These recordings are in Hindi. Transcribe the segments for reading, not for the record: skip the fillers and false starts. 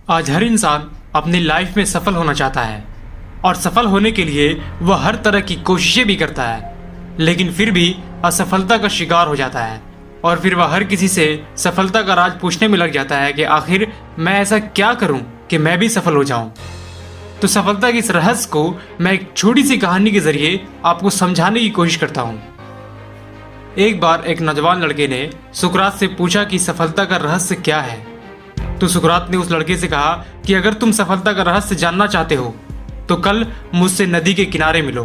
आज हर इंसान अपनी लाइफ में सफल होना चाहता है और सफल होने के लिए वह हर तरह की कोशिशें भी करता है, लेकिन फिर भी असफलता का शिकार हो जाता है और फिर वह हर किसी से सफलता का राज पूछने में लग जाता है कि आखिर मैं ऐसा क्या करूं कि मैं भी सफल हो जाऊं। तो सफलता के इस रहस्य को मैं एक छोटी सी कहानी के जरिए आपको समझाने की कोशिश करता हूं। एक बार एक नौजवान लड़के ने सुकरात से पूछा कि सफलता का रहस्य क्या है। तो सुकरात ने उस लड़के से कहा कि अगर तुम सफलता का रहस्य जानना चाहते हो तो कल मुझसे नदी के किनारे मिलो।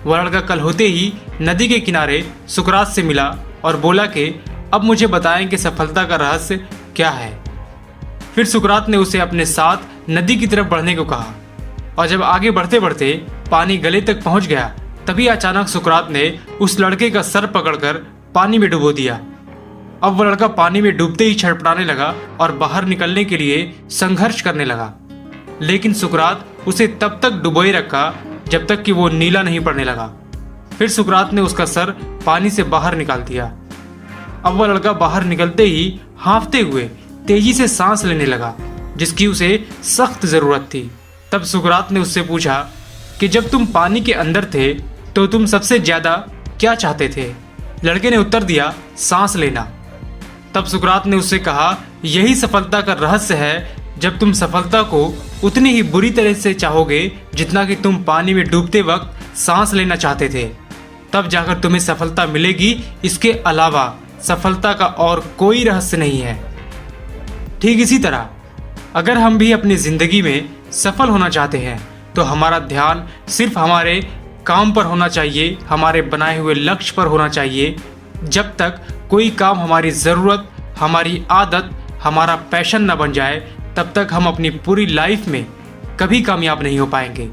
वह लड़का कल होते ही नदी के किनारे सुकरात से मिला और बोला कि अब मुझे बताएं कि सफलता का रहस्य क्या है। फिर सुकरात ने उसे अपने साथ नदी की तरफ बढ़ने को कहा और जब आगे बढ़ते बढ़ते पानी गले तक पहुंच गया, तभी अचानक सुकरात ने उस लड़के का सर पकड़कर पानी में डुबो दिया। अब वह लड़का पानी में डूबते ही छटपटाने लगा और बाहर निकलने के लिए संघर्ष करने लगा, लेकिन सुकरात उसे तब तक डुबोए रखा जब तक कि वो नीला नहीं पड़ने लगा। फिर सुकरात ने उसका सर पानी से बाहर निकाल दिया। अब वह लड़का बाहर निकलते ही हांफते हुए तेजी से सांस लेने लगा, जिसकी उसे सख्त जरूरत थी। तब सुकरात ने उससे पूछा कि जब तुम पानी के अंदर थे तो तुम सबसे ज्यादा क्या चाहते थे। लड़के ने उत्तर दिया, सांस लेना। तब सुकरात ने उससे कहा, यही सफलता का रहस्य है। जब तुम सफलता को उतनी ही बुरी तरह से चाहोगे जितना कि तुम पानी में डूबते वक्त सांस लेना चाहते थे, तब जाकर तुम्हें सफलता मिलेगी। इसके अलावा सफलता का और कोई रहस्य नहीं है। ठीक इसी तरह अगर हम भी अपनी जिंदगी में सफल होना चाहते हैं तो हमारा ध्यान सिर्फ हमारे काम पर होना चाहिए, हमारे बनाए हुए लक्ष्य पर होना चाहिए। जब तक कोई काम हमारी ज़रूरत, हमारी आदत, हमारा पैशन न बन जाए, तब तक हम अपनी पूरी लाइफ में कभी कामयाब नहीं हो पाएंगे।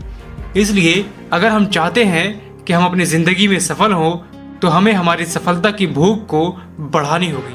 इसलिए अगर हम चाहते हैं कि हम अपनी ज़िंदगी में सफल हों तो हमें हमारी सफलता की भूख को बढ़ानी होगी।